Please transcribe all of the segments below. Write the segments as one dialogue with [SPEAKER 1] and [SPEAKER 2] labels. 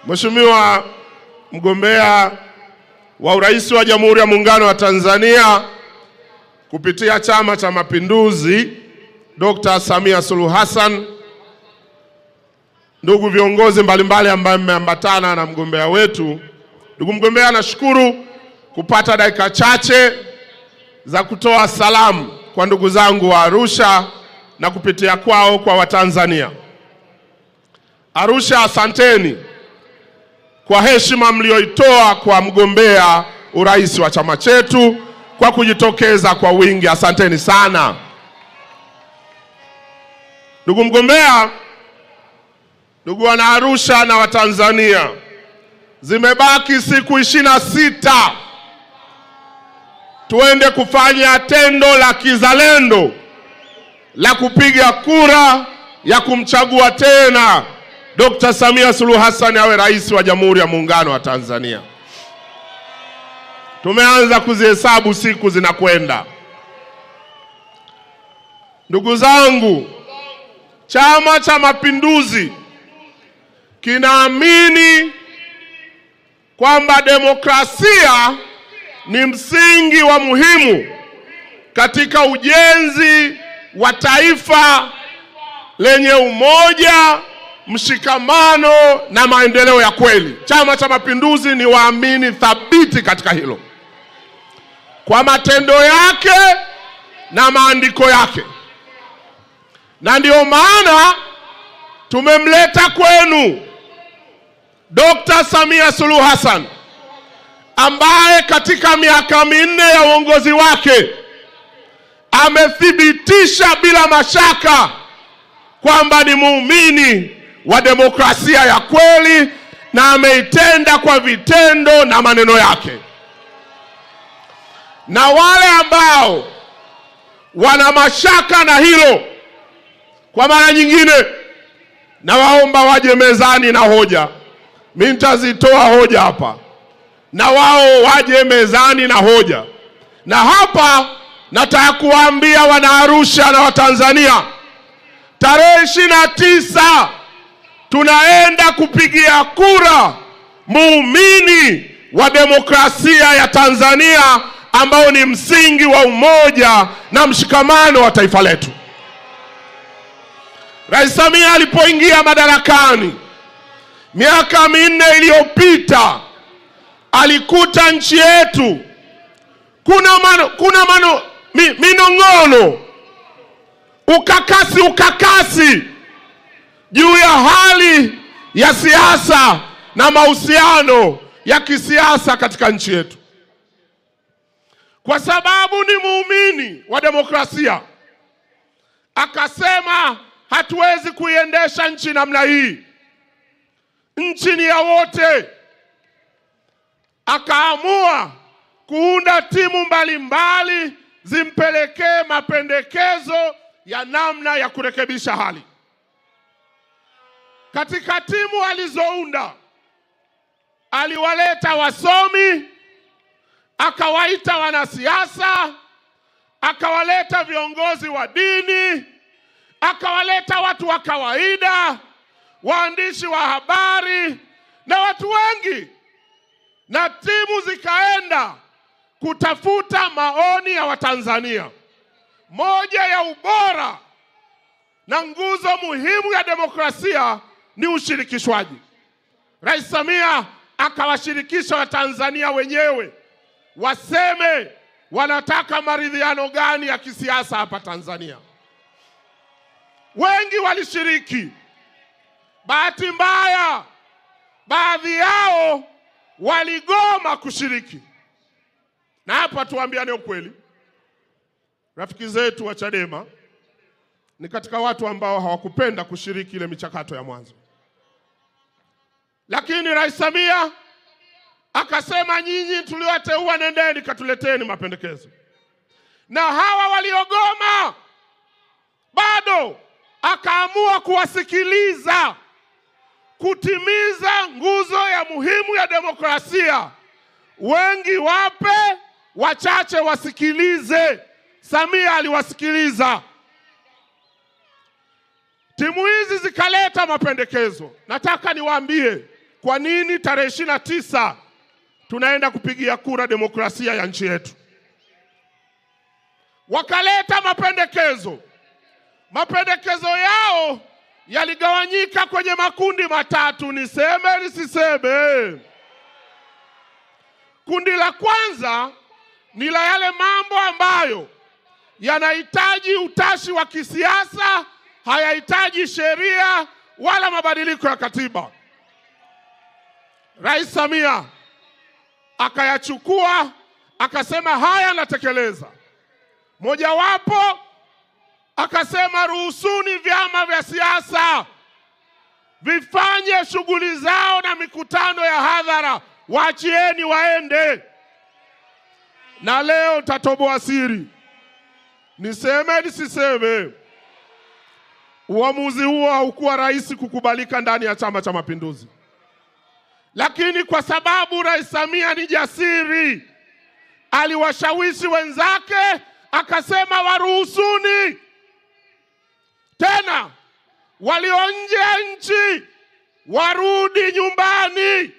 [SPEAKER 1] Mheshimiwa mgombea wa urais wa Jamhuri ya Muungano wa Tanzania kupitia Chama cha Mapinduzi, Dr. Samia Suluhu Hassan, ndugu viongozi mbalimbali ambao mmeambatana na mgombea wetu. Ndugu mgombea, nashukuru kupata dakika chache za kutoa salamu kwa ndugu zangu wa Arusha na kupitia kwao kwa Watanzania. Arusha, asanteni kwa heshima mlioitoa kwa mgombea urais wa chama chetu kwa kujitokeza kwa wingi. Asanteni sana. Ndugu mgombea, ndugu wana Arusha na Watanzania, zimebaki siku 26 tuende kufanya tendo la kizalendo la kupiga kura ya kumchagua tena Dr. Samia Suluhu Hassan awe rais wa Jamhuri ya Muungano wa Tanzania. Tumeanza kuzihesabu siku zinakwenda. Ndugu zangu, Chama cha Mapinduzi kinaamini kwamba demokrasia ni msingi wa muhimu katika ujenzi wa taifa lenye umoja, mshikamano na maendeleo ya kweli. Chama cha Mapinduzi ni waamini thabiti katika hilo, kwa matendo yake na maandiko yake. Na ndio maana tumemleta kwenu Dr. Samia Suluhu Hassan, ambaye katika miaka 4 ya uongozi wake amethibitisha bila mashaka kwamba ni muumini wa demokrasia ya kweli na ameitenda kwa vitendo na maneno yake. Na wale ambao wana mashaka na hilo, kwa mara nyingine na waomba waje mezani na hoja. Mimi nitazitoa hoja hapa, na wao waje mezani na hoja. Na hapa nataka kuambia wana Arusha na Watanzania, tarehe 29 tunaenda kupigia kura muumini wa demokrasia ya Tanzania, ambao ni msingi wa umoja na mshikamano wa taifa letu. Rais Samia alipoingia madarakani miaka 4 iliyopita, alikuta nchi yetu kuna minong'ono, ukakasi juu ya hali ya siasa na mahusiano ya kisiasa katika nchi yetu. Kwa sababu ni muumini wa demokrasia, akasema hatuwezi kuiendesha nchi namna hii. Nchi ni ya wote. Akaamua kuunda timu mbalimbali zimpelekee mapendekezo ya namna ya kurekebisha hali. Katika timu alizounda, aliwaleta wasomi, akawaita wanasiasa, akawaleta viongozi wa dini, akawaleta watu wa kawaida, waandishi wa habari na watu wengi. Na timu zikaenda kutafuta maoni ya Watanzania. Moja ya ubora na nguzo muhimu ya demokrasia ni ushirikishwaji. Rais Samia akawashirikisha Watanzania wenyewe waseme wanataka maridhiano gani ya kisiasa hapa Tanzania. Wengi walishiriki. Bahati mbaya, baadhi yao waligoma kushiriki. Na hapa tuambiane ukweli, rafiki zetu wa Chadema ni katika watu ambao hawakupenda kushiriki ile michakato ya mwanzo. Lakini Rais Samia akasema, nyinyi tuliowateua nendeni katuleteni mapendekezo. Na hawa waliogoma bado akaamua kuwasikiliza, kutimiza nguzo ya muhimu ya demokrasia. Wengi wape, wachache wasikilize. Samia aliwasikiliza. Timu hizi zikaleta mapendekezo. Nataka niwaambie kwa nini tarehe 29 tunaenda kupigia kura demokrasia ya nchi yetu. Wakaleta mapendekezo. Mapendekezo yao yaligawanyika kwenye makundi matatu, niseme nisiseme. Kundi la kwanza ni la yale mambo ambayo yanahitaji utashi wa kisiasa, hayahitaji sheria wala mabadiliko ya katiba. Rais Samia akayachukua, akasema haya natekeleza. Mojawapo akasema ruhusuni vyama vya siasa vifanye shughuli zao na mikutano ya hadhara, waachieni waende. Na leo tatoboa siri, niseme nisiseme, uamuzi huo haukuwa rahisi kukubalika ndani ya Chama cha Mapinduzi. Lakini kwa sababu Rais Samia ni jasiri, aliwashawishi wenzake, akasema waruhusuni. Tena walio nje ya nchi warudi nyumbani.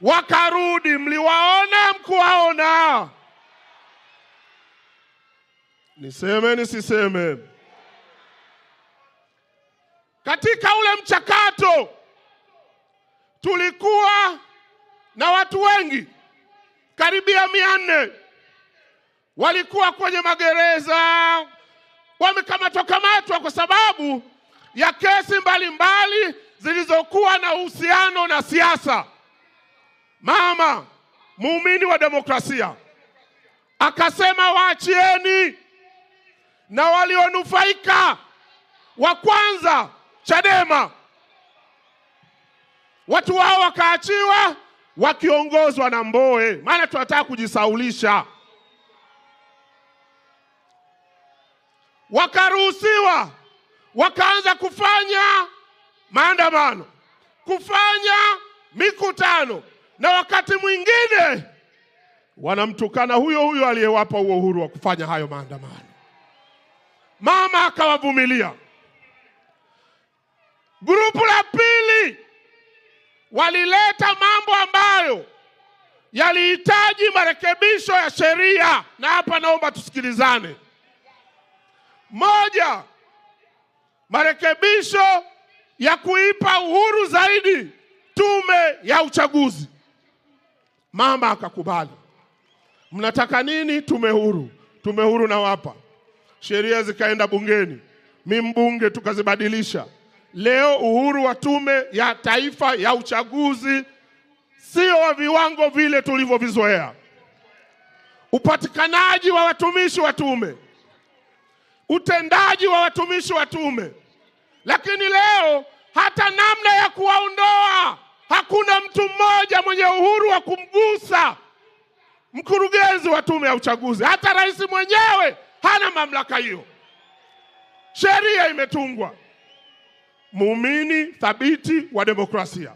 [SPEAKER 1] Wakarudi, mliwaona mkuwaona? Niseme nisiseme, katika ule mchakato tulikuwa na watu wengi, karibia 400 walikuwa kwenye magereza, wamekamatwa kwa sababu ya kesi mbalimbali zilizokuwa na uhusiano na siasa. Mama, muumini wa demokrasia, akasema waachieni, na walionufaika wa kwanza Chadema, watu wao wakaachiwa wakiongozwa na Mbowe, maana tunataka kujisaulisha. Wakaruhusiwa, wakaanza kufanya maandamano, kufanya mikutano, na wakati mwingine wanamtukana huyo aliyewapa huo uhuru wa kufanya hayo maandamano. Mama akawavumilia. Grupu la pili walileta mambo ambayo yalihitaji marekebisho ya sheria, na hapa naomba tusikilizane. Moja, marekebisho ya kuipa uhuru zaidi tume ya uchaguzi. Mama akakubali. Mnataka nini? Tume huru. Tume huru na wapa. Sheria zikaenda bungeni, mimi mbunge tukazibadilisha. Leo uhuru wa tume ya taifa ya uchaguzi sio wa viwango vile tulivyovizoea. Upatikanaji wa watumishi wa tume, utendaji wa watumishi wa tume. Lakini leo hata namna ya kuwaondoa, hakuna mtu mmoja mwenye uhuru wa kumgusa mkurugenzi wa tume ya uchaguzi. Hata rais mwenyewe hana mamlaka hiyo. Sheria imetungwa. Muumini thabiti wa demokrasia.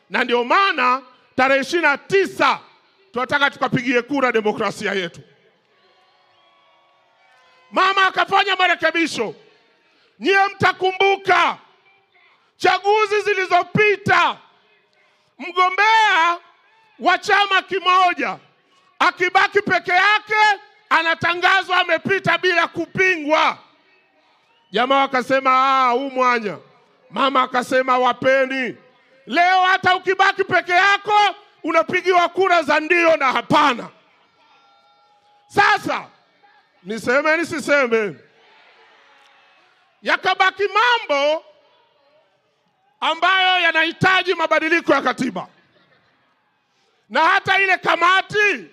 [SPEAKER 1] Na ndio maana tarehe 29 tunataka tukapigie kura demokrasia yetu. Mama akafanya marekebisho. Nyie mtakumbuka chaguzi zilizopita, mgombea wa chama kimoja akibaki peke yake anatangazwa amepita bila kupingwa. Jamaa wakasema huu mwanya. Mama akasema wapeni. Leo hata ukibaki peke yako unapigiwa kura za ndio na hapana. Sasa niseme nisiseme, yakabaki mambo ambayo yanahitaji mabadiliko ya katiba. Na hata ile kamati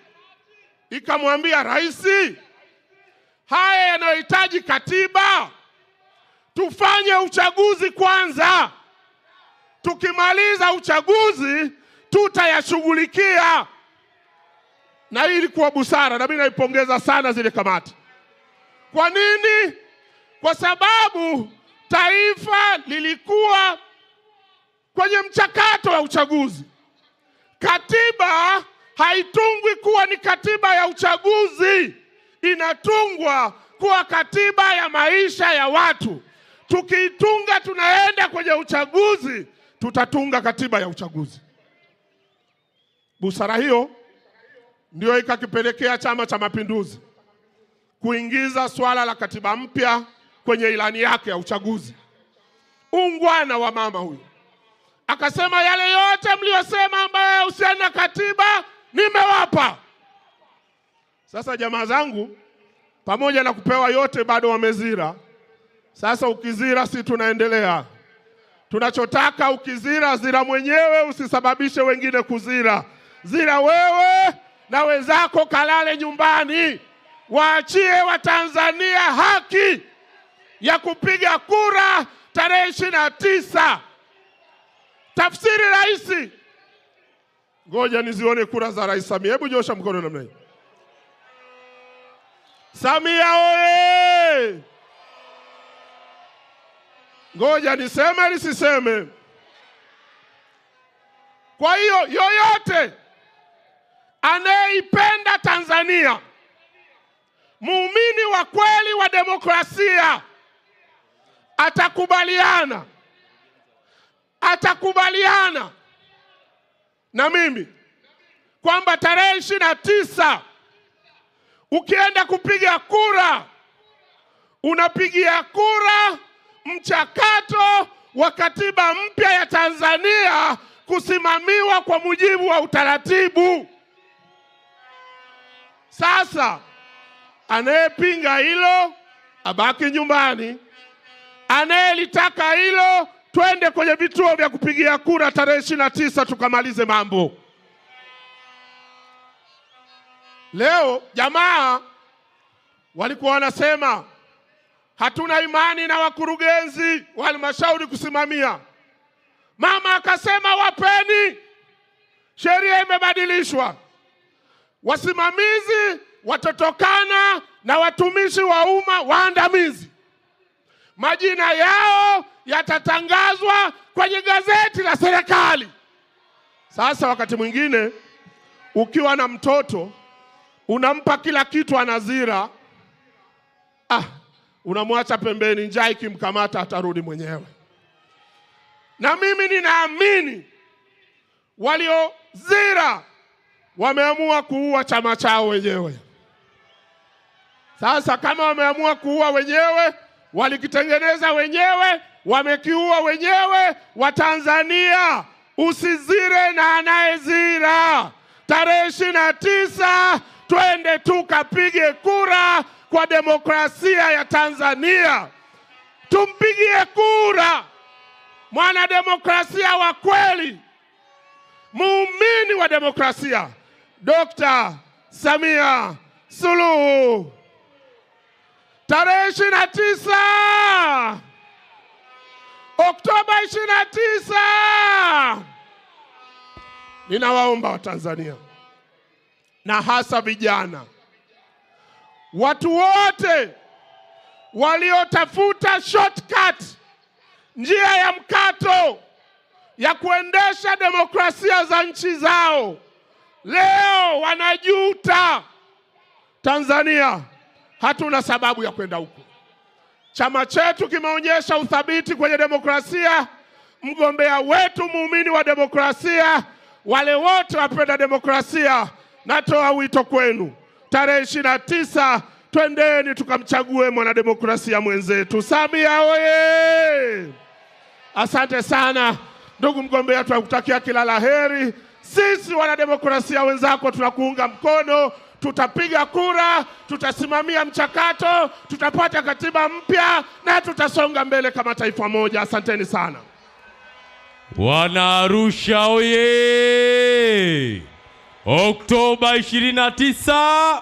[SPEAKER 1] ikamwambia rais, haya yanayohitaji katiba tufanye uchaguzi kwanza. Tukimaliza uchaguzi tutayashughulikia. Na hii ilikuwa busara, na mimi naipongeza sana zile kamati. Kwa nini? Kwa sababu taifa lilikuwa kwenye mchakato wa uchaguzi. Katiba haitungwi kuwa ni katiba ya uchaguzi, inatungwa kuwa katiba ya maisha ya watu. Tukiitunga tunaenda kwenye uchaguzi, tutatunga katiba ya uchaguzi. Busara hiyo ndio ikakipelekea Chama cha Mapinduzi kuingiza swala la katiba mpya kwenye ilani yake ya uchaguzi. Ungwana wa mama huyu akasema, yale yote mliyosema ambayo husiana na katiba nimewapa. Sasa jamaa zangu, pamoja na kupewa yote bado wamezira. Sasa ukizira, si tunaendelea. Tunachotaka ukizira, zira mwenyewe, usisababishe wengine kuzira. Zira wewe na wenzako, kalale nyumbani. Waachie Watanzania haki ya kupiga kura tarehe 29. Tafsiri rahisi. Ngoja nizione kura za Rais Samia. Hebu nyosha mkono namna hii. Samia oye! Ngoja niseme nisiseme. Kwa hiyo yoyote anayeipenda Tanzania, muumini wa kweli wa demokrasia, atakubaliana na mimi kwamba tarehe 29 ukienda kupiga kura, unapigia kura mchakato wa katiba mpya ya Tanzania kusimamiwa kwa mujibu wa utaratibu. Sasa anayepinga hilo abaki nyumbani. Anayelitaka hilo, twende kwenye vituo vya kupigia kura tarehe 29 tukamalize mambo. Leo jamaa walikuwa wanasema hatuna imani na wakurugenzi wa halmashauri kusimamia. Mama akasema wapeni. Sheria imebadilishwa. Wasimamizi watatokana na watumishi wa umma waandamizi. Majina yao yatatangazwa kwenye gazeti la serikali. Sasa wakati mwingine ukiwa na mtoto unampa kila kitu anazira, unamwacha pembeni, njaa ikimkamata atarudi mwenyewe. Na mimi ninaamini waliozira wameamua kuua chama chao wenyewe. Sasa kama wameamua kuua wenyewe, walikitengeneza wenyewe, wamekiua wenyewe. Watanzania, usizire na anayezira. Tarehe 29 twende tukapige kura kwa demokrasia ya Tanzania. Tumpigie kura mwana demokrasia wa kweli, muumini wa demokrasia, Dr. Samia Suluhu. Tarehe 29 Oktoba 29. Ninawaomba Watanzania na hasa vijana, watu wote waliotafuta shortcut, njia ya mkato ya kuendesha demokrasia za nchi zao, leo wanajuta. Tanzania hatuna sababu ya kwenda huko. Chama chetu kimeonyesha uthabiti kwenye demokrasia. Mgombea wetu muumini wa demokrasia. Wale wote wapenda demokrasia, natoa wito kwenu, tarehe 29 twendeni tukamchague mwanademokrasia mwenzetu. Samia oye! Asante sana ndugu mgombea, tunakutakia kila laheri. Sisi wanademokrasia wenzako tunakuunga mkono. Tutapiga kura, tutasimamia mchakato, tutapata katiba mpya na tutasonga mbele kama taifa moja. Asanteni sana.
[SPEAKER 2] Wana Arusha oye! Oktoba 29